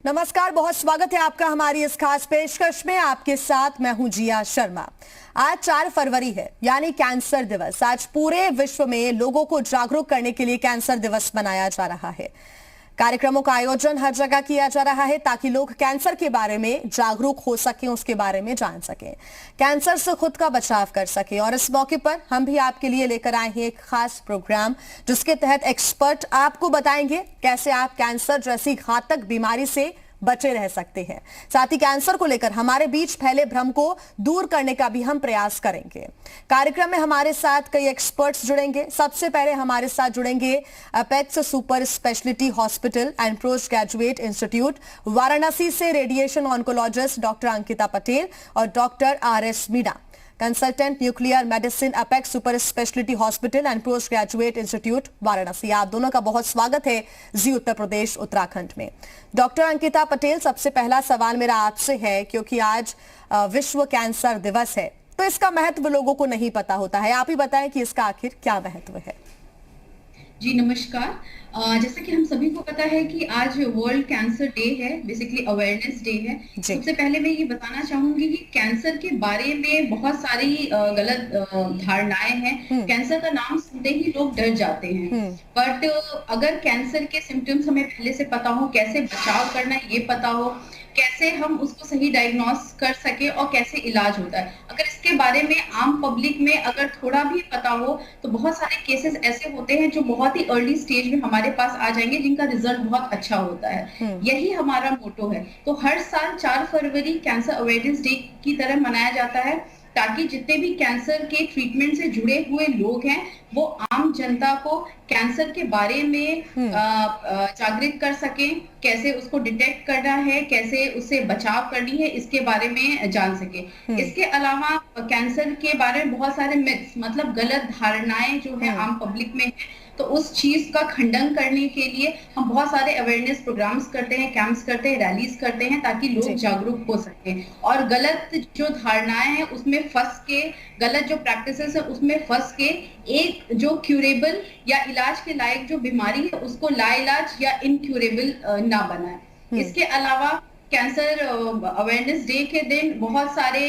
नमस्कार, बहुत स्वागत है आपका हमारी इस खास पेशकश में। आपके साथ मैं हूं जिया शर्मा। आज 4 फरवरी है, यानी कैंसर दिवस। आज पूरे विश्व में लोगों को जागरूक करने के लिए कैंसर दिवस मनाया जा रहा है। कार्यक्रमों का आयोजन हर जगह किया जा रहा है ताकि लोग कैंसर के बारे में जागरूक हो सकें, उसके बारे में जान सकें, कैंसर से खुद का बचाव कर सकें। और इस मौके पर हम भी आपके लिए लेकर आए हैं एक खास प्रोग्राम, जिसके तहत एक्सपर्ट आपको बताएंगे कैसे आप कैंसर जैसी घातक बीमारी से बचे रह सकते हैं। साथ ही कैंसर को लेकर हमारे बीच फैले भ्रम को दूर करने का भी हम प्रयास करेंगे। कार्यक्रम में हमारे साथ कई एक्सपर्ट्स जुड़ेंगे। सबसे पहले हमारे साथ जुड़ेंगे apex super speciality hospital and post graduate institute Varanasi से radiation oncologist doctor Ankita Patel और doctor RS Meena, consultant nuclear medicine apex super speciality hospital and post graduate institute Varanasi. आप दोनों का बहुत स्वागत है जी उत्तर प्रदेश उत्तराखंड में। डॉक्टर अंकिता पटेल, सबसे पहला सवाल मेरा आपसे है, क्योंकि आज विश्व कैंसर दिवस है, तो इसका महत्व लोगों को नहीं पता होता है। आप ही बताएं कि इसका आखिर क्या महत्व है। जी नमस्कार। जैसा कि हम सभी को पता है कि आज वर्ल्ड कैंसर डे है, बेसिकली अवेयरनेस डे है। सबसे पहले मैं ये बताना चाहूंगी कि कैंसर के बारे में बहुत सारी गलत धारणाएं हैं। कैंसर का नाम सुनते ही लोग डर जाते हैं, बट अगर कैंसर के सिम्टम्स हमें पहले से पता हो, कैसे बचाव करना है ये पता हो, कैसे हम उसको सही डायग्नोस कर सके और कैसे इलाज होता है, अगर इसके बारे में आम पब्लिक में अगर थोड़ा भी पता हो तो बहुत सारे केसेस ऐसे होते हैं जो बहुत ही अर्ली स्टेज में हमारे पास आ जाएंगे, जिनका रिजल्ट बहुत अच्छा होता है। यही हमारा मोटो है। तो हर साल 4 फरवरी कैंसर अवेयरनेस डे की तरह मनाया जाता है, ताकि जितने भी कैंसर के ट्रीटमेंट से जुड़े हुए लोग हैं वो आम जनता को कैंसर के बारे में जागृत कर सकें, कैसे उसको डिटेक्ट करना है, कैसे उससे बचाव करनी है, इसके बारे में जान सके। इसके अलावा कैंसर के बारे में बहुत सारे मिथ्स, मतलब गलत धारणाएं जो है आम पब्लिक में है, तो उस चीज का खंडन करने के लिए हम बहुत सारे अवेयरनेस प्रोग्राम्स करते हैं, कैंप्स करते हैं, रैलीज करते हैं, ताकि लोग जागरूक हो सकें और गलत जो धारणाएं हैं उसमें फंस के, गलत जो प्रैक्टिसेस है उसमें फंस के एक जो क्यूरेबल या इलाज के लायक जो बीमारी है उसको लाइलाज या इनक्यूरेबल ना बनाए। इसके अलावा कैंसर अवेयरनेस डे के दिन बहुत सारे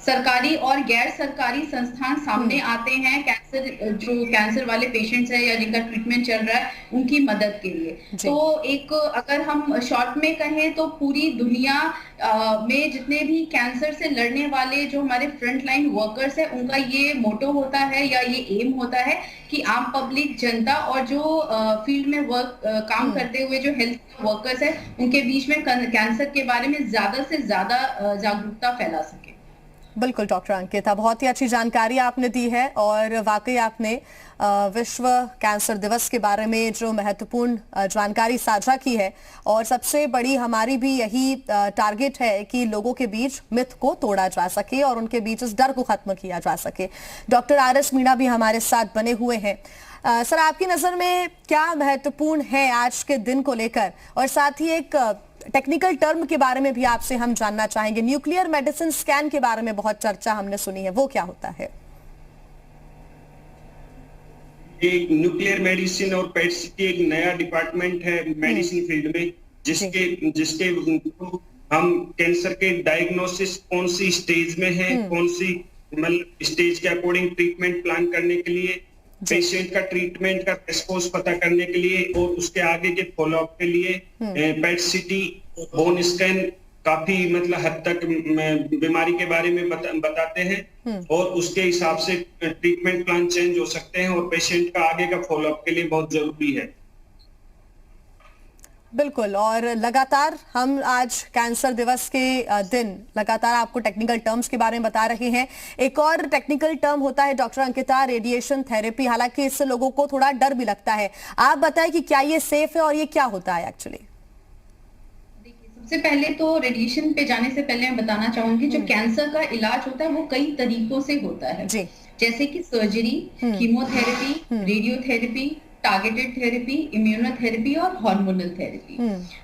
सरकारी और गैर सरकारी संस्थान सामने आते हैं कैंसर वाले पेशेंट्स हैं या जिनका ट्रीटमेंट चल रहा है उनकी मदद के लिए। तो एक अगर हम शॉर्ट में कहें तो पूरी दुनिया में जितने भी कैंसर से लड़ने वाले जो हमारे फ्रंट लाइन वर्कर्स है, उनका ये मोटो होता है या ये एम होता है कि आम पब्लिक जनता और जो फील्ड में काम करते हुए जो हेल्थ वर्कर्स है उनके बीच में कैंसर के बारे में ज्यादा से ज्यादा जागरूकता फैला सके। बिल्कुल डॉक्टर अंकिता, बहुत ही अच्छी जानकारी आपने दी है और वाकई आपने विश्व कैंसर दिवस के बारे में जो महत्वपूर्ण जानकारी साझा की है। और सबसे बड़ी हमारी भी यही टारगेट है कि लोगों के बीच मिथ को तोड़ा जा सके और उनके बीच इस डर को खत्म किया जा सके। डॉक्टर RS मीणा भी हमारे साथ बने हुए हैं। सर, आपकी नजर में क्या महत्वपूर्ण है आज के दिन को लेकर, और साथ ही एक टेक्निकल टर्म के बारे में भी आपसे हम जानना चाहेंगे। न्यूक्लियर मेडिसिन स्कैन के बारे में बहुत चर्चा हमने सुनी है, वो क्या होता है? एक न्यूक्लियर मेडिसिन और पेट सिटी एक नया डिपार्टमेंट है मेडिसिन फील्ड में, जिसके हम कैंसर के डायग्नोसिस कौन सी स्टेज में है, कौन सी मतलब स्टेज के अकॉर्डिंग ट्रीटमेंट प्लान करने के लिए, पेशेंट का ट्रीटमेंट का रेस्पॉन्स पता करने के लिए और उसके आगे के फॉलोअप के लिए पेट सिटी, बोन स्कैन काफी मतलब हद तक बीमारी के बारे में बताते हैं और उसके हिसाब से ट्रीटमेंट प्लान चेंज हो सकते हैं और पेशेंट का आगे का फॉलोअप के लिए बहुत जरूरी है। बिल्कुल, और लगातार हम आज कैंसर दिवस के दिन लगातार आपको टेक्निकल टर्म्स के बारे में बता रहे हैं। एक और टेक्निकल टर्म होता है डॉक्टर अंकिता, रेडिएशन थेरेपी। हालांकि इससे लोगों को थोड़ा डर भी लगता है। आप बताएं कि क्या ये सेफ है और ये क्या होता है एक्चुअली? सबसे पहले तो रेडिएशन पे जाने से पहले मैं बताना चाहूंगी, जो कैंसर का इलाज होता है वो कई तरीकों से होता है, जैसे कि surgery, chemotherapy, radiotherapy, targeted therapy, immunotherapy और हार्मोनल थेरेपी।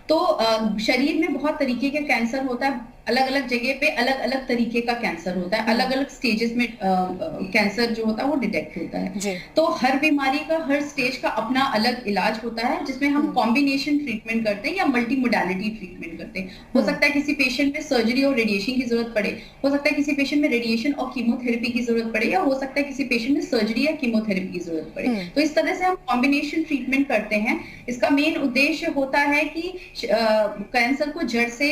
तो शरीर में बहुत तरीके के कैंसर होता है। अलग अलग जगह पे अलग अलग तरीके का कैंसर होता है, अलग अलग स्टेजेस में कैंसर जो होता है वो डिटेक्ट होता है। तो हर बीमारी का, हर स्टेज का अपना अलग इलाज होता है, जिसमें हम कॉम्बिनेशन ट्रीटमेंट करते हैं या मल्टी मोडालिटी ट्रीटमेंट करते हैं। हो सकता है किसी पेशेंट में सर्जरी और रेडिएशन की जरूरत पड़े, हो सकता है किसी पेशेंट में रेडिएशन और कीमोथेरेपी की जरूरत पड़े, या हो सकता है किसी पेशेंट में सर्जरी या कीमोथेरेपी की जरूरत पड़े। तो इस तरह से हम कॉम्बिनेशन ट्रीटमेंट करते हैं। इसका मेन उद्देश्य होता है कि कैंसर को जड़ से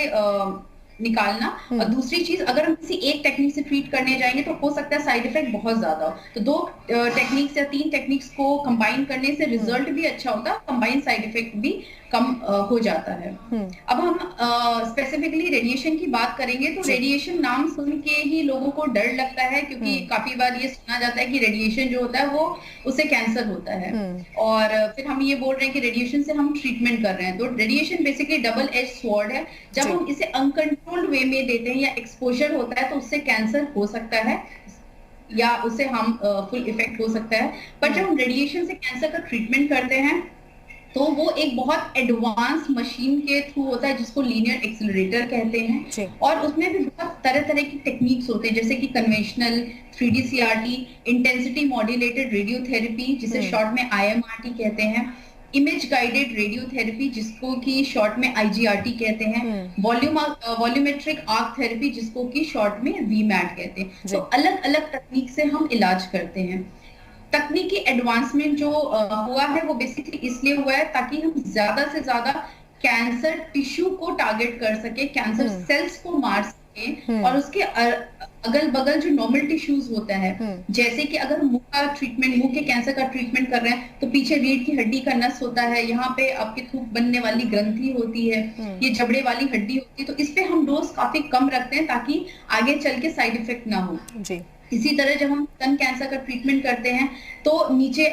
निकालना। और दूसरी चीज, अगर हम किसी एक टेक्निक से ट्रीट करने जाएंगे तो हो सकता है साइड इफेक्ट बहुत ज्यादा हो। तो 2 टेक्निक्स या 3 टेक्निक्स को कंबाइन करने से रिजल्ट भी अच्छा होता है, कंबाइन साइड इफेक्ट भी कम हो जाता है। अब हम स्पेसिफिकली रेडिएशन की बात करेंगे तो रेडिएशन नाम सुन के ही लोगों को डर लगता है, क्योंकि काफी बार ये सुना जाता है कि रेडिएशन जो होता है वो उससे कैंसर होता है, और फिर हम ये बोल रहे हैं कि रेडिएशन से हम ट्रीटमेंट कर रहे हैं। तो radiation basically double edge sword है। जब हम इसे अनकंट्रोल्ड वे में देते हैं या एक्सपोजर होता है तो उससे कैंसर हो सकता है या उससे हम फुल इफेक्ट हो सकता है। पर जब हम रेडिएशन से कैंसर का ट्रीटमेंट करते हैं तो वो एक बहुत एडवांस मशीन के थ्रू होता है, जिसको लीनियर एक्सेलरेटर कहते हैं, और उसमें भी बहुत तरह तरह की टेक्निक्स होते हैं, जैसे कि conventional 3D CRT, intensity modulated radiotherapy जिसे शॉर्ट में IMRT कहते हैं, इमेज गाइडेड रेडियोथेरेपी जिसको कि शॉर्ट में IGRT कहते हैं, वॉल्यूमेट्रिक आर्क थेरेपी जिसको कि शॉर्ट में VMAT कहते हैं। तो अलग अलग तकनीक से हम इलाज करते हैं। तकनीकी एडवांसमेंट जो हुआ है वो बेसिकली इसलिए हुआ है ताकि हम ज्यादा से ज्यादा कैंसर टिश्यू को टारगेट कर सके, कैंसर सेल्स को मार सके, और उसके अगल बगल जो नॉर्मल टिश्यूज होता है, जैसे कि अगर मुंह का ट्रीटमेंट, मुंह के कैंसर का ट्रीटमेंट कर रहे हैं तो पीछे रीढ़ की हड्डी का नस होता है, यहाँ पे आपके थूक बनने वाली ग्रंथि होती है, ये जबड़े वाली हड्डी होती है, तो इस पे हम डोज काफी कम रखते हैं ताकि आगे चल के साइड इफेक्ट ना हो। इसी तरह जब हम स्तन कैंसर का ट्रीटमेंट करते हैं तो नीचे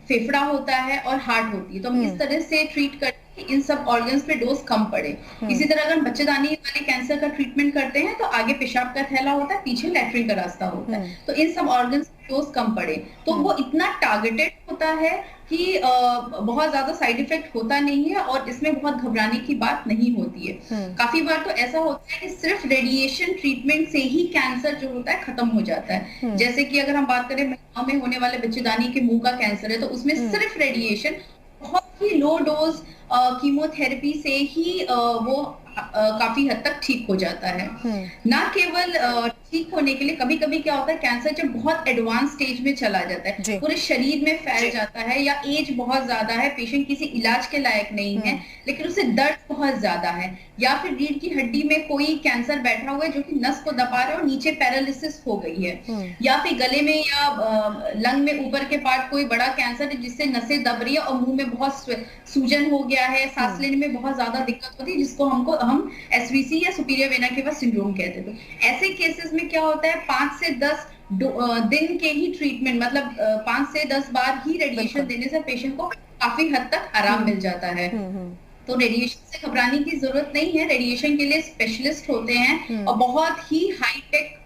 फेफड़ा होता है और हार्ट होती है, तो हम इस तरह से ट्रीट करते हैं कि इन सब ऑर्गन्स पे डोज कम पड़े। इसी तरह अगर हम बच्चेदानी वाले कैंसर का ट्रीटमेंट करते हैं तो आगे पेशाब का थैला होता है, पीछे लैट्रिन का रास्ता होता है, तो इन सब ऑर्गन्स पे डोज कम पड़े। तो वो इतना टारगेटेड होता है कि बहुत ज्यादा साइड इफेक्ट होता नहीं है और इसमें बहुत घबराने की बात नहीं होती है। काफी बार तो ऐसा होता है कि सिर्फ रेडिएशन ट्रीटमेंट से ही कैंसर जो होता है खत्म हो जाता है। जैसे कि अगर हम बात करें महिलाओं में होने वाले बच्चेदानी के मुंह का कैंसर है तो उसमें सिर्फ रेडिएशन, बहुत ही लो डोज कीमोथेरेपी से ही वो काफी हद तक ठीक हो जाता है। ना केवल ठीक होने के लिए, कभी कभी क्या होता है कैंसर जब बहुत एडवांस स्टेज में चला जाता है, पूरे शरीर में फैल जाता है, या एज बहुत ज्यादा है, पेशेंट किसी इलाज के लायक नहीं है लेकिन उसे दर्द बहुत ज्यादा है, या फिर रीढ़ की हड्डी में कोई कैंसर बैठा हुआ है जो कि नस को दबा रहा है और नीचे पैरालिसिस हो गई है, या फिर गले में या लंग में ऊपर के पार्ट कोई बड़ा कैंसर है जिससे नसें दब रही है और मुंह में बहुत सूजन हो गया है, सांस लेने में बहुत ज्यादा दिक्कत होती है, जिसको हम SVC या सुपीरियर वेना केवा सिंड्रोम कहते हैं। तो ऐसे केसेस में क्या होता है 5 से 10 दिन के ही ट्रीटमेंट, मतलब 5 से 10 बार ही रेडिएशन देने से पेशेंट को काफी हद तक आराम मिल जाता है। तो रेडिएशन से घबराने की जरूरत नहीं है, रेडिएशन के लिए स्पेशलिस्ट होते हैं और बहुत ही हाई टेक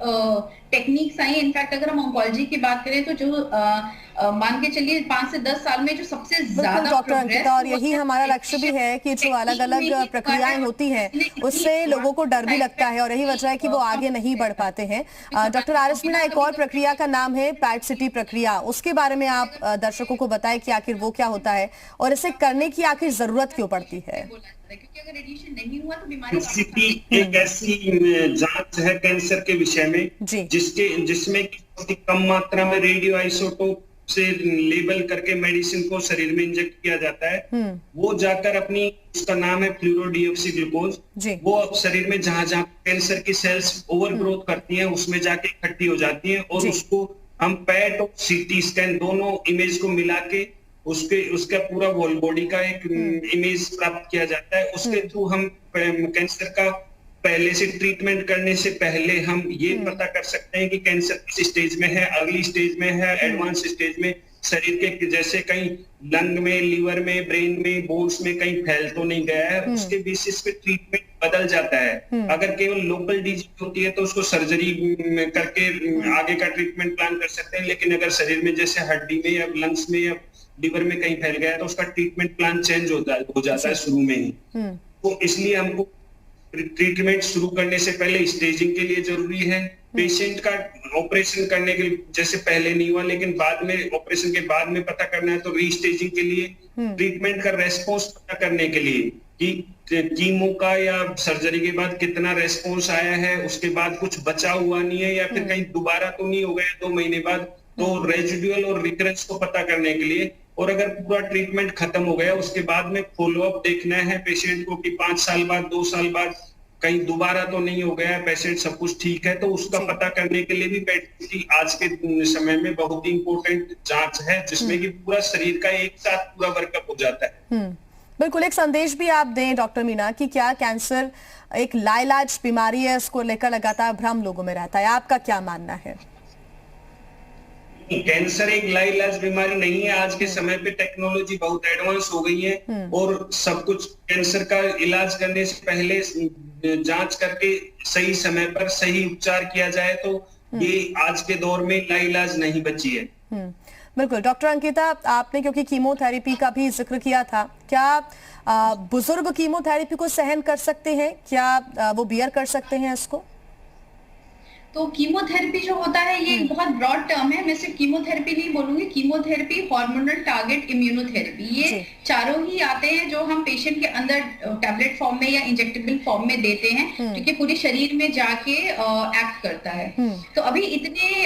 टेक्निक्स आई। इनफैक्ट अगर हम ऑन्कोलॉजी की बात करें तो जो मान के चलिए 5 से 10 साल में जो सबसे ज्यादा डॉक्टर अंकिता, और यही हमारा लक्ष्य भी है कि जो अलग अलग प्रक्रियाएं होती हैं उससे लोगों को डर भी लगता है और यही वजह है कि वो आगे नहीं बढ़ पाते हैं। डॉक्टर RS मीणा, एक और प्रक्रिया का नाम है पैट सिटी प्रक्रिया, उसके बारे में आप दर्शकों को बताएं कि आखिर वो क्या होता है और इसे करने की आखिर जरूरत क्यों पड़ती है। क्योंकि अगर रेडिएशन नहीं हुआ तो बीमारी एक ऐसी जांच है कैंसर के विषय में जिसमें बहुत ही कम मात्रा में रेडियो आइसोटोप से लेबल करके मेडिसिन को शरीर में इंजेक्ट किया जाता है। वो जाकर अपनी, उसका नाम है फ्लूरोडीऑक्सी ग्लूकोज, वो अब शरीर में जहां जहां कैंसर की सेल्स ओवर ग्रोथ करती हैं उसमें जाके इकट्ठी हो जाती हैं और उसको हम पैट और CT स्कैन दोनों इमेज को मिला के उसका पूरा होल बॉडी का एक इमेज प्राप्त किया जाता है। उसके थ्रू हम कैंसर का पहले से ट्रीटमेंट करने से पहले हम ये पता कर सकते हैं कि कैंसर किस स्टेज में है, अर्ली स्टेज में है, एडवांस स्टेज में, शरीर के जैसे कहीं लंग में, लीवर में, ब्रेन में, बोन्स में कहीं फैल तो नहीं गया है, उसके बेसिस पे ट्रीटमेंट बदल जाता है। अगर केवल लोकल डिजीज होती है तो उसको सर्जरी करके आगे का ट्रीटमेंट प्लान कर सकते हैं, लेकिन अगर शरीर में जैसे हड्डी में या लंग्स में या लीवर में कहीं फैल गया है तो उसका ट्रीटमेंट प्लान चेंज हो जाता है शुरू में ही। तो इसलिए हमको ट्रीटमेंट शुरू करने से पहले स्टेजिंग के लिए जरूरी है। पेशेंट का ऑपरेशन करने के लिए जैसे पहले नहीं हुआ लेकिन बाद में ऑपरेशन के बाद में पता करना है तो रीस्टेजिंग के लिए, ट्रीटमेंट का रेस्पॉन्स पता करने के लिए कि कीमो का या सर्जरी के बाद कितना रेस्पॉन्स आया है, उसके बाद कुछ बचा हुआ नहीं है या फिर कहीं दोबारा तो नहीं हो गया 2 महीने बाद, तो रेजिडुअल और रिकरेंस को पता करने के लिए, और अगर पूरा ट्रीटमेंट खत्म हो गया उसके बाद में फॉलोअप देखना है पेशेंट को कि 5 साल बाद 2 साल बाद कहीं दोबारा तो नहीं हो गया, पेशेंट सब कुछ ठीक है, तो उसका पता करने के लिए भी पेट आज के समय में बहुत ही इंपॉर्टेंट जांच है जिसमें कि पूरा शरीर का एक साथ पूरा वर्कअप हो जाता है। बिल्कुल, एक संदेश भी आप दें डॉक्टर मीना कि क्या कैंसर एक लाइलाज बीमारी है, इसको लेकर लगातार भ्रम लोगों में रहता है, आपका क्या मानना है? कैंसर एक लाइलाज बीमारी नहीं है। आज के समय पे टेक्नोलॉजी बहुत एडवांस हो गई है और सब कुछ कैंसर का इलाज करने से पहले जांच करके सही समय पर सही उपचार किया जाए तो ये आज के दौर में लाइलाज नहीं बची है। बिल्कुल। डॉक्टर अंकिता, आपने क्योंकि कीमोथेरेपी का भी जिक्र किया था, क्या बुजुर्ग कीमोथेरेपी को सहन कर सकते हैं? क्या वो बियर कर सकते हैं इसको? तो कीमोथेरेपी जो होता है ये एक बहुत ब्रॉड टर्म है। मैं सिर्फ कीमोथेरेपी नहीं बोलूंगी, कीमोथेरेपी, हार्मोनल टारगेट इम्यूनोथेरेपी, ये चारों ही आते हैं जो हम पेशेंट के अंदर टैबलेट फॉर्म में या इंजेक्टेबल फॉर्म में देते हैं, क्योंकि पूरे शरीर में जाके एक्ट करता है। तो अभी इतने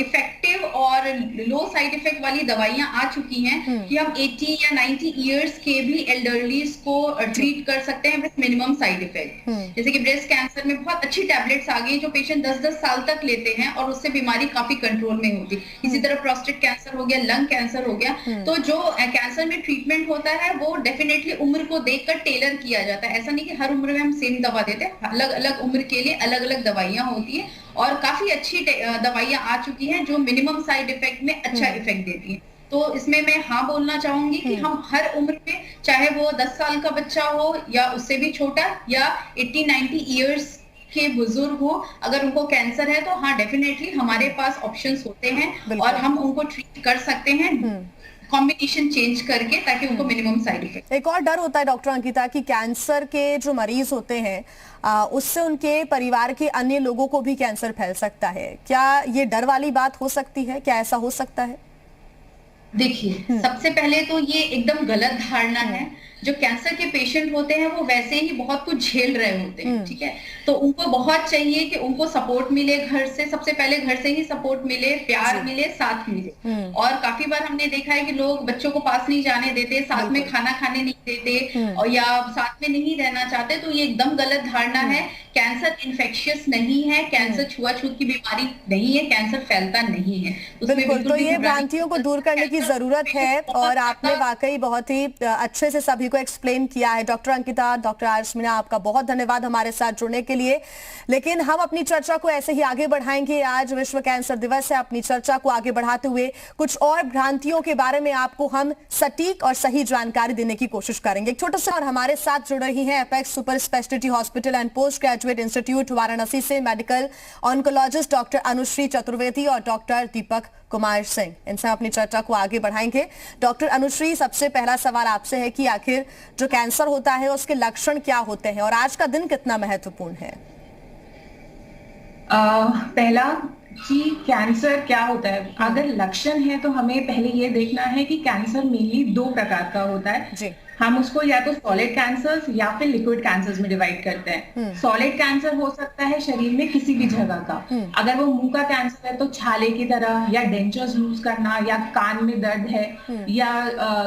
इफेक्टिव और लो साइड इफेक्ट वाली दवाइयां आ चुकी हैं कि हम 80 या 90 ईयर्स के भी एल्डरलीज को ट्रीट कर सकते हैं विद मिनिमम साइड इफेक्ट। जैसे कि ब्रेस्ट कैंसर में बहुत अच्छी टैबलेट्स आ गई जो पेशेंट 10-10 साल तक लेते हैं और उससे बीमारी काफी कंट्रोल में होती। इसी तरह प्रोस्टेट कैंसर हो गया, लंग कैंसर हो गया। तो जो कैंसर में ट्रीटमेंट होता है वो डेफिनेटली उम्र को देखकर टेलर किया जाता है। ऐसा नहीं कि हर उम्र में हम सेम दवा देते हैं, अलग अलग उम्र के लिए अलग अलग दवाइयां होती है और काफी अच्छी दवाइयां आ चुकी हैं जो मिनिमम साइड इफेक्ट में अच्छा इफेक्ट देती है। तो इसमें मैं हाँ बोलना चाहूंगी कि हम हर उम्र में, चाहे वो 10 साल का बच्चा हो या उससे भी छोटा या 80-90 ईयर्स के बुजुर्ग हो, अगर उनको कैंसर है तो हाँ डेफिनेटली हमारे पास ऑप्शंस होते हैं और हम उनको ट्रीट कर सकते हैं कॉम्बिनेशन चेंज करके, ताकि उनको मिनिमम साइड इफेक्ट। एक और डर होता है डॉक्टर अंकिता कि कैंसर के जो मरीज होते हैं उससे उनके परिवार के अन्य लोगों को भी कैंसर फैल सकता है। क्या ये डर वाली बात हो सकती है? क्या ऐसा हो सकता है? देखिए, सबसे पहले तो ये एकदम गलत धारणा है। जो कैंसर के पेशेंट होते हैं वो वैसे ही बहुत कुछ झेल रहे होते हैं, ठीक है, तो उनको बहुत चाहिए कि उनको सपोर्ट मिले घर से, सबसे पहले घर से ही सपोर्ट मिले, प्यार मिले, साथ मिले। और काफी बार हमने देखा है कि लोग बच्चों को पास नहीं जाने देते, साथ में खाना खाने नहीं देते और या साथ में नहीं रहना चाहते, तो ये एकदम गलत धारणा है। कैंसर इन्फेक्शियस नहीं है, कैंसर छुआछूत की बीमारी नहीं है, कैंसर फैलता नहीं है। बिल्कुल, तो ये भ्रांतियों को दूर करने की जरूरत है और आपने वाकई बहुत ही अच्छे से सभी को एक्सप्लेन किया है। डॉक्टर अंकिता, डॉक्टर आयुष मीना, आपका बहुत धन्यवाद हमारे साथ जुड़ने के लिए। लेकिन हम अपनी चर्चा को ऐसे ही आगे बढ़ाएंगे। आज विश्व कैंसर दिवस है। अपनी चर्चा को आगे बढ़ाते हुए कुछ और भ्रांतियों के बारे में आपको हम सटीक और सही जानकारी देने की कोशिश करेंगे। एक छोटा सा, और हमारे साथ जुड़ रही हैं apex super speciality hospital and post graduate institute Varanasi से medical oncologist doctor Anushree Chaturvedi और डॉक्टर दीपक कुमार सिंह। इनसे अपनी चर्चा को आगे बढ़ाएंगे। डॉक्टर अनुश्री, सबसे पहला सवाल आपसे है कि आखिर जो कैंसर होता है उसके लक्षण क्या होते हैं और आज का दिन कितना महत्वपूर्ण है? पहला कि कैंसर क्या होता है, अगर लक्षण है तो हमें पहले ये देखना है कि कैंसर मेनली 2 प्रकार का होता है जी। हम उसको या तो सॉलिड कैंसर्स या फिर लिक्विड कैंसर्स में डिवाइड करते हैं। सॉलिड कैंसर हो सकता है शरीर में किसी भी जगह का, अगर वो मुंह का कैंसर है तो छाले की तरह, या डेंचर्स लूज करना, या कान में दर्द है, या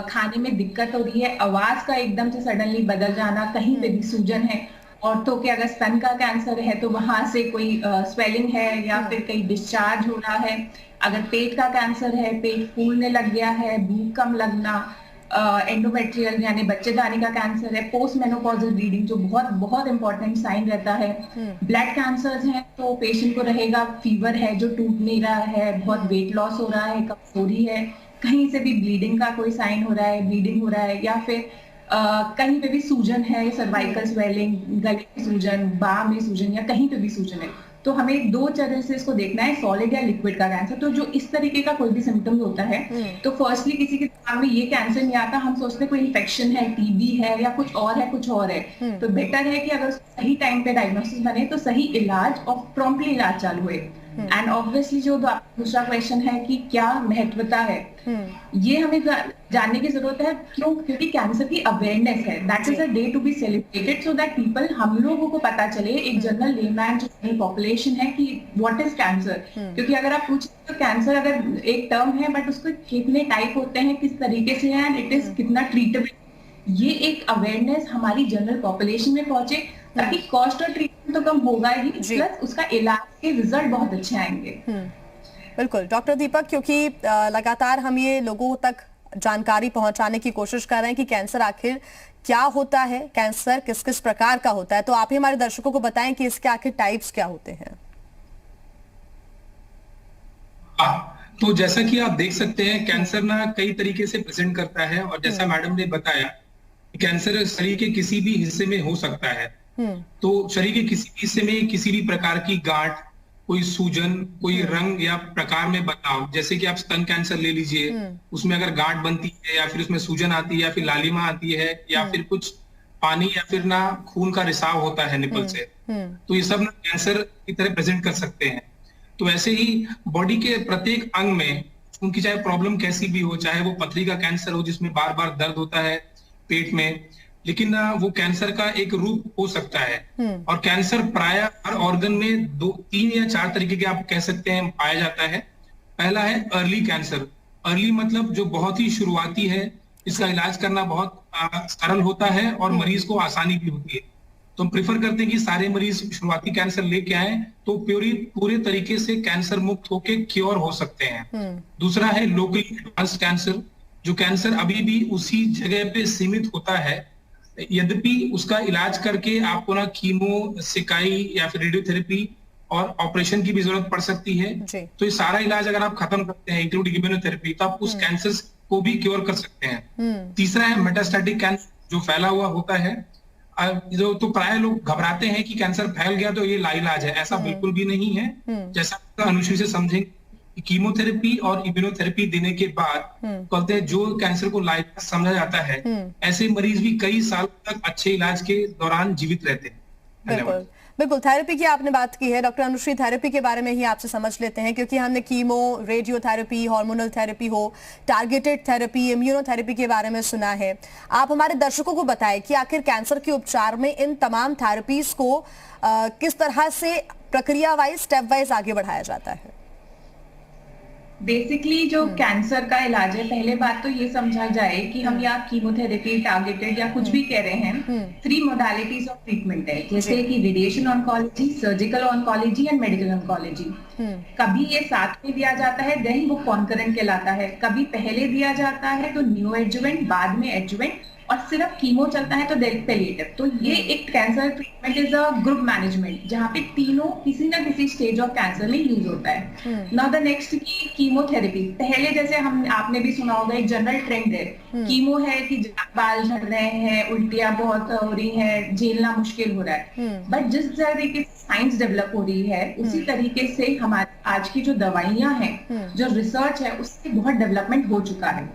खाने में दिक्कत हो रही है, आवाज का एकदम से सडनली बदल जाना, कहीं पे भी सूजन है। औरतों के अगर स्तन का कैंसर है तो वहां से कोई स्वेलिंग है या फिर कहीं डिस्चार्ज हो रहा है। अगर पेट का कैंसर है, पेट फूलने लग गया है, भूख कम लगना, एंडोमेट्रियल यानी बच्चेदानी का कैंसर है, पोस्ट मेनोपॉजल ब्लीडिंग जो बहुत बहुत इंपॉर्टेंट साइन रहता है। ब्लड कैंसर्स हैं तो पेशेंट को रहेगा फीवर है जो टूट नहीं रहा है, बहुत वेट लॉस हो रहा है, कमजोरी है, कहीं से भी ब्लीडिंग का कोई साइन हो रहा है, ब्लीडिंग हो रहा है, या फिर कहीं पे भी सूजन है, सर्वाइकल स्वेलिंग, गले में सूजन, बाह में सूजन, या कहीं पे भी सूजन है, तो हमें दो तरह से इसको देखना है, सॉलिड या लिक्विड का कैंसर। तो जो इस तरीके का कोई भी सिम्टम्स होता है तो फर्स्टली किसी के दिमाग में ये कैंसर नहीं आता, हम सोचते हैं कोई इन्फेक्शन है, टीबी है या कुछ और है। तो बेटर है कि अगर सही टाइम पे डायग्नोसिस बने तो सही इलाज और प्रॉम्प्टली इलाज चालू हुए। एंड ऑब्वियसली जो दूसरा क्वेश्चन है कि क्या महत्वता है, ये हमें जानने की जरूरत है। क्यों? क्योंकि कैंसर की अवेयरनेस है, that is a day to be celebrated so that people, हम लोगों को पता चले, एक जनरल लेमैन जो जनरल पॉपुलेशन है कि व्हाट इज कैंसर। क्योंकि अगर आप पूछें तो कैंसर अगर एक टर्म है बट उसके कितने टाइप होते हैं, किस तरीके से है, एंड इट इज कितना ट्रीटेबल, ये एक अवेयरनेस हमारी जनरल पॉपुलेशन में पहुंचे ताकि कॉस्ट और ट्रीटमेंट तो कम होगा ही, प्लस उसका इलाज के रिजल्ट बहुत अच्छे आएंगे। बिल्कुल डॉक्टर दीपक, क्योंकि लगातार हम ये लोगों तक जानकारी पहुंचाने की कोशिश कर रहे हैं कि कैंसर आखिर क्या होता है, कैंसर किस किस प्रकार का होता है, तो आप ही हमारे दर्शकों को बताएं कि इसके आखिर टाइप्स क्या होते हैं। तो जैसा कि आप देख सकते हैं, कैंसर ना कई तरीके से प्रेजेंट करता है, और जैसा मैडम ने बताया, कैंसर शरीर के किसी भी हिस्से में हो सकता है। तो शरीर के किसी भी हिस्से में किसी भी प्रकार की गांठ, कोई सूजन, कोई रंग या प्रकार में बदलाव, जैसे कि आप स्तन कैंसर ले लीजिए, उसमें अगर गांठ बनती है या फिर उसमें सूजन आती है या फिर लालिमा आती है या फिर कुछ पानी या फिर ना खून का रिसाव होता है निपल से, तो ये सब ना कैंसर की तरह प्रेजेंट कर सकते हैं। तो ऐसे ही बॉडी के प्रत्येक अंग में उनकी चाहे प्रॉब्लम कैसी भी हो, चाहे वो पथरी का कैंसर हो जिसमें बार बार दर्द होता है पेट में, लेकिन वो कैंसर का एक रूप हो सकता है। और कैंसर प्राय हर ऑर्गन में 2, 3 या 4 तरीके के आप कह सकते हैं पाया जाता है। पहला है अर्ली कैंसर। अर्ली मतलब जो बहुत ही शुरुआती है, इसका इलाज करना बहुत सरल होता है और मरीज को आसानी भी होती है। तो हम प्रेफर करते हैं कि सारे मरीज शुरुआती कैंसर लेके आए तो पूरे तरीके से कैंसर मुक्त होके क्योर हो सकते हैं। दूसरा है लोकली एडवांस्ड कैंसर, जो कैंसर अभी भी उसी जगह पे सीमित होता है, यद्यपि उसका इलाज करके आपको ना कीमो, सिकाई या फिर रेडियोथेरेपी और ऑपरेशन की भी जरूरत पड़ सकती है। तो ये सारा इलाज अगर आप खत्म करते हैं इंक्लूडिंग इम्यूनोथेरेपी, तो आप उस कैंसर को भी क्योर कर सकते हैं। तीसरा है मेटास्टैटिक कैंसर, जो फैला हुआ होता है। जो तो प्राय लोग घबराते हैं कि कैंसर फैल गया तो ये लाइलाज है, ऐसा बिल्कुल भी नहीं है। जैसा अनुश्री से समझेंगे, कीमोथेरेपी और इम्यूनोथेरेपी देने के बाद कहते हैं जो कैंसर को लाइलाज समझा जाता है, ऐसे मरीज भी कई साल तक अच्छे इलाज के दौरान जीवित रहते हैं। बिल्कुल बिल्कुल, थेरेपी की आपने बात की है डॉक्टर अनुश्री, थेरेपी के बारे में ही आपसे समझ लेते हैं, क्योंकि हमने कीमो, रेडियोथेरेपी, हार्मोनल थेरेपी हो, टारगेटेड थेरेपी, इम्यूनोथेरेपी के बारे में सुना है। आप हमारे दर्शकों को बताएं कि आखिर कैंसर के उपचार में इन तमाम थेरेपीज को किस तरह से प्रक्रिया वाइज, स्टेप वाइज आगे बढ़ाया जाता है। बेसिकली जो कैंसर का इलाज है, पहले बात तो ये समझा जाए कि हम या कीमोथेरेपी, टारगेटेड या कुछ भी कह रहे हैं, 3 मोडालिटीज ऑफ ट्रीटमेंट है, जैसे कि radiation oncology, surgical oncology and medical oncology. कभी ये साथ में दिया जाता है, देन वो कॉन्करेंट कहलाता है। कभी पहले दिया जाता है तो न्यू एडजुवेंट, बाद में एडजुवेंट, और सिर्फ कीमो चलता है तो पैलिएटिव। तो ये एक cancer treatment is a group management, जहाँ पे तीनों किसी ना किसी स्टेज ऑफ कैंसर में यूज होता है। नाउ द नेक्स्ट की कीमोथेरेपी। पहले जैसे आपने भी सुना होगा, एक जनरल ट्रेंड है, कीमो है कि बाल झड़ रहे हैं, उल्टियां बहुत हो रही हैं, झेलना मुश्किल हो रहा है। बट जिस तरीके से साइंस डेवलप हो रही है, उसी तरीके से हमारी आज की जो दवाइयां हैं, जो रिसर्च है, उससे बहुत डेवलपमेंट हो चुका है।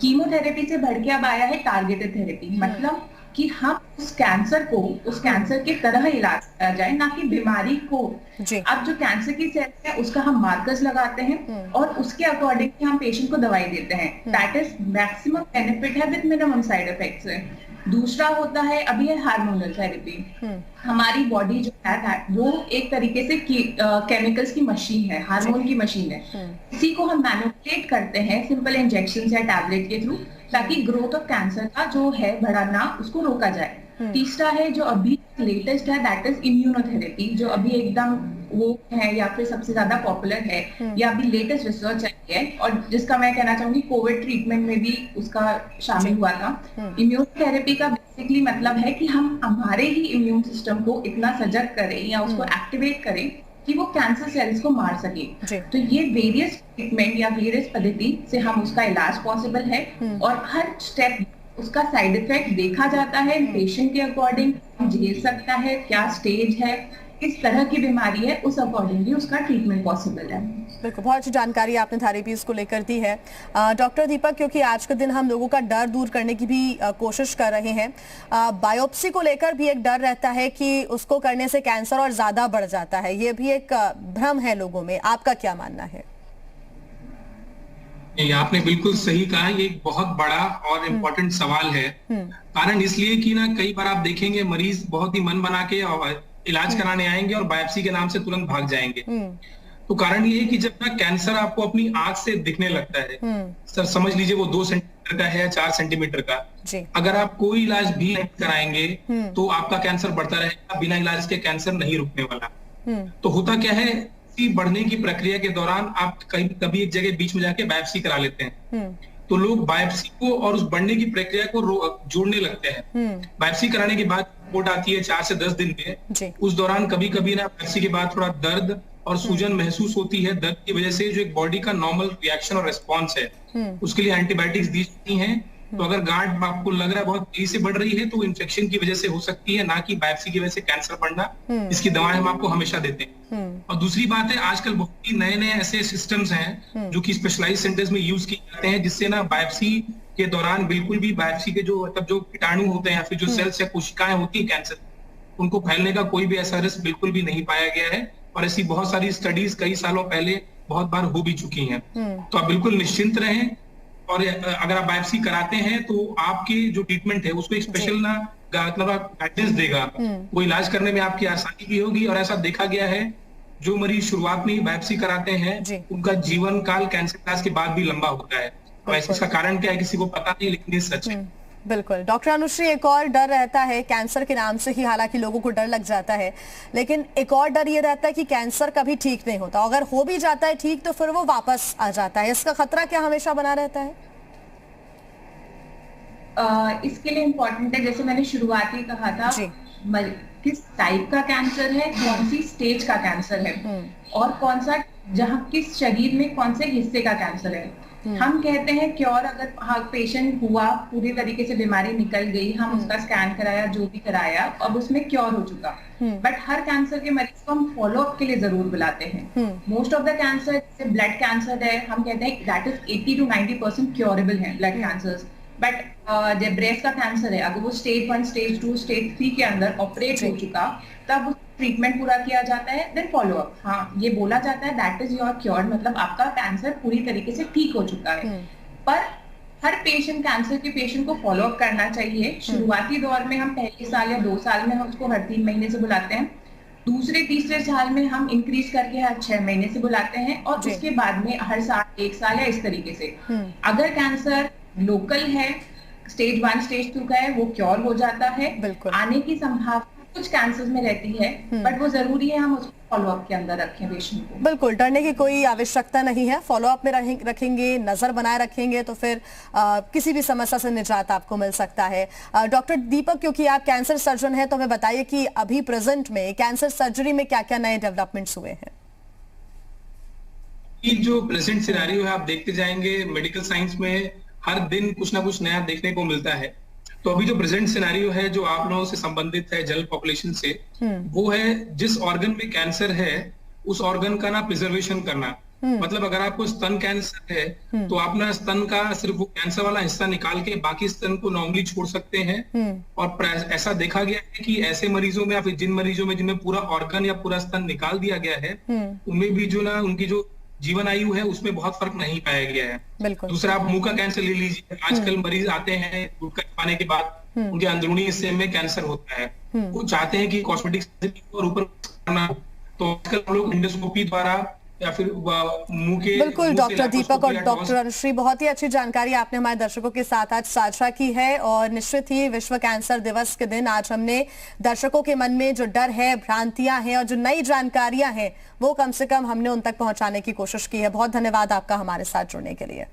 कीमोथेरेपी से बढ़ के अब आया है टारगेटेड थेरेपी, मतलब कि हम उस कैंसर को उस कैंसर के तरह इलाज किया जाए, ना कि बीमारी को। अब जो कैंसर की सेल है उसका हम मार्कर्स लगाते हैं और उसके अकॉर्डिंग हम पेशेंट को दवाई देते हैं। दैट इज मैक्सिमम बेनिफिट है विद मिनिमम साइड इफेक्ट्स है। दूसरा होता है अभी है हार्मोनल थेरेपी। हमारी बॉडी जो है वो एक तरीके से केमिकल्स की मशीन है, हार्मोन की मशीन है। इसी को हम मैनिपुलेट करते हैं सिंपल इंजेक्शन या टैबलेट के थ्रू, ताकि ग्रोथ ऑफ कैंसर का जो है बढ़ाना उसको रोका जाए। तीसरा है जो अभी लेटेस्ट है, दैट इज इम्यूनोथेरेपी, जो अभी एकदम वो है या फिर सबसे ज्यादा पॉपुलर है, या अभी लेटेस्ट रिसर्च आई है, और जिसका मैं कहना चाहूंगी कोविड ट्रीटमेंट में भी उसका शामिल हुआ था। इम्यूनोथेरेपी का बेसिकली मतलब है कि हम हमारे ही इम्यून सिस्टम को इतना सजग करें या उसको एक्टिवेट करें कि वो कैंसर सेल्स को मार सके। तो ये वेरियस ट्रीटमेंट या वेरियस पद्धति से हम उसका इलाज पॉसिबल है, और हर स्टेप उसका साइड इफेक्ट देखा जाता है पेशेंट के अकॉर्डिंग, झेल सकता है, क्या स्टेज है, किस तरह की बीमारी है, उस अकॉर्डिंगली उसका ट्रीटमेंट पॉसिबल है। बिल्कुल, बहुत अच्छी जानकारी आपने थेरेपीज को लेकर दी है। डॉक्टर दीपक, क्योंकि आज के दिन हम लोगों का डर दूर करने की भी कोशिश कर रहे हैं, बायोप्सी को लेकर भी एक डर रहता है कि उसको करने से कैंसर और ज्यादा बढ़ जाता है, ये भी एक भ्रम है लोगों में, आपका क्या मानना है? ये आपने बिल्कुल सही कहा, ये एक बहुत बड़ा और इम्पोर्टेंट सवाल है। कारण इसलिए कि ना कई बार आप देखेंगे मरीज बहुत ही मन बना के और इलाज कराने आएंगे और बायोप्सी के नाम से तुरंत भाग जाएंगे। तो कारण ये है कि जब ना कैंसर आपको अपनी आंख से दिखने लगता है, सर समझ लीजिए वो 2 सेंटीमीटर का है या 4 सेंटीमीटर का, अगर आप कोई इलाज भी नहीं कराएंगे तो आपका कैंसर बढ़ता रहेगा, बिना इलाज के कैंसर नहीं रुकने वाला। तो होता क्या है, बढ़ने की प्रक्रिया के दौरान आप कभी एक जगह बीच में जाके बायोप्सी करा लेते हैं, तो लोग बायोप्सी को और उस बढ़ने की प्रक्रिया को जोड़ने लगते हैं। बायोप्सी कराने के बाद रिपोर्ट आती है 4 से 10 दिन में, उस दौरान कभी कभी ना बायोप्सी के बाद थोड़ा दर्द और सूजन महसूस होती है। दर्द की वजह से जो एक बॉडी का नॉर्मल रिएक्शन और रिस्पॉन्स है उसके लिए एंटीबायोटिक्स दी जाती हैं। तो अगर गांठ आपको लग रहा है बहुत तेजी से बढ़ रही है तो इन्फेक्शन की वजह से हो सकती है, ना कि बायोप्सी की वजह से कैंसर बढ़ना। इसकी दवाएं हम आपको हमेशा देते हैं। और दूसरी बात है, आजकल बहुत ही नए नए ऐसे सिस्टम्स हैं जो कि स्पेशलाइज्ड सेंटर्स में यूज किए जाते हैं, जिससे ना बायोप्सी के दौरान बिल्कुल भी बायोप्सी के जो मतलब जो कीटाणु होते हैं या फिर जो सेल्स या कोशिकाएं होती है कैंसर, उनको फैलने का कोई भी ऐसा रिस्क बिल्कुल भी नहीं पाया गया है। और ऐसी बहुत सारी स्टडीज कई सालों पहले बहुत बार हो भी चुकी हैं। तो आप बिल्कुल निश्चिंत रहें, और अगर आप बायोप्सी कराते हैं तो आपके जो ट्रीटमेंट है उसको एक स्पेशल ना मतलब गाइडेंस देगा, वो इलाज करने में आपकी आसानी भी होगी। और ऐसा देखा गया है, जो मरीज शुरुआत में ही बायोप्सी कराते हैं उनका जीवन काल कैंसर इलाज के बाद भी लंबा होता है। तो इसका कारण क्या है किसी को पता नहीं, लेकिन ये सच है। बिल्कुल। डॉक्टर अनुश्री, एक और डर रहता है कैंसर के नाम से ही, हालांकि लोगों को डर लग जाता है, लेकिन एक और डर ये रहता है कि कैंसर कभी ठीक नहीं होता, अगर हो भी जाता है ठीक तो फिर वो वापस आ जाता है, इसका खतरा क्या हमेशा बना रहता है? इसके लिए इम्पोर्टेंट है, जैसे मैंने शुरुआत ही कहा था, किस टाइप का कैंसर है, कौन सी स्टेज का कैंसर है, और कौन सा जहां किस शरीर में कौन से हिस्से का कैंसर है। हम कहते हैं क्योर, अगर पेशेंट हुआ, पूरी तरीके से बीमारी निकल गई, हम उसका स्कैन कराया, जो भी कराया, अब उसमें क्योर हो चुका। बट हर कैंसर के मरीज को हम फॉलो अप के लिए जरूर बुलाते हैं। मोस्ट ऑफ द कैंसर, जैसे ब्लड कैंसर है, हम कहते हैं दैट इज 80 to 90% क्योरेबल है ब्लड कैंसर। बट जब ब्रेस्ट का कैंसर है, अगर वो स्टेज 1, स्टेज 2, स्टेज 3 के अंदर ऑपरेट हो चुका, तब ट्रीटमेंट पूरा किया जाता है, देन फॉलो अप। हाँ, ये बोला जाता है दैट इज योर क्योर, मतलब आपका कैंसर पूरी तरीके से ठीक हो चुका है। पर हर पेशेंट, कैंसर के पेशेंट को फॉलो अप करना चाहिए। शुरुआती दौर में हम पहले साल या 2 साल में हम उसको हर 3 महीने से बुलाते हैं, दूसरे तीसरे साल में हम इंक्रीज करके हर 6 महीने से बुलाते हैं, और उसके बाद में हर साल 1 साल या इस तरीके से। अगर कैंसर लोकल है, स्टेज 1, स्टेज 2 का है, वो क्योर हो जाता है। आने की संभावना कुछ कैंसर में रहती है, बट वो जरूरी है हम उसको फॉलो अप के अंदर रखें पेशेंट को। बिल्कुल, डरने की कोई आवश्यकता नहीं है, फॉलो अप में रखेंगे, नजर बनाए रखेंगे तो फिर किसी भी समस्या से निजात आपको मिल सकता है। डॉक्टर दीपक, क्योंकि आप कैंसर सर्जन हैं, तो हमें बताइए कि अभी प्रेजेंट में कैंसर सर्जरी में क्या क्या नए डेवलपमेंट्स हुए हैं? जो प्रेजेंट सिनेरियो है, आप देखते जाएंगे मेडिकल साइंस में हर दिन कुछ ना कुछ नया देखने को मिलता है। तो अभी जो प्रेजेंट सिनेरियो है, जो आप लोगों से संबंधित है, जनरल पॉपुलेशन से, वो है जिस ऑर्गन में कैंसर है उस ऑर्गन का ना प्रिजर्वेशन करना। मतलब अगर आपको स्तन कैंसर है तो आप ना स्तन का सिर्फ वो कैंसर वाला हिस्सा निकाल के बाकी स्तन को नॉर्मली छोड़ सकते हैं। और ऐसा देखा गया है कि ऐसे मरीजों में या फिर जिन मरीजों में जिनमें पूरा ऑर्गन या पूरा स्तन निकाल दिया गया है, उनमें भी जो ना उनकी जो जीवन आयु है उसमें बहुत फर्क नहीं पाया गया है। दूसरा, आप मुंह का कैंसर ले लीजिए, आजकल मरीज आते हैं गुटखा खाने के बाद उनके अंदरूनी हिस्से में कैंसर होता है, वो चाहते हैं कि कॉस्मेटिक और ऊपर करना, तो आजकल हम लोग एंडोस्कोपी द्वारा या फिर मुंह के। बिल्कुल डॉक्टर दीपक और डॉक्टर अनुश्री, बहुत ही अच्छी जानकारी आपने हमारे दर्शकों के साथ आज साझा की है। और निश्चित ही विश्व कैंसर दिवस के दिन आज हमने दर्शकों के मन में जो डर है, भ्रांतियां हैं और जो नई जानकारियां हैं, वो कम से कम हमने उन तक पहुंचाने की कोशिश की है। बहुत धन्यवाद आपका हमारे साथ जुड़ने के लिए।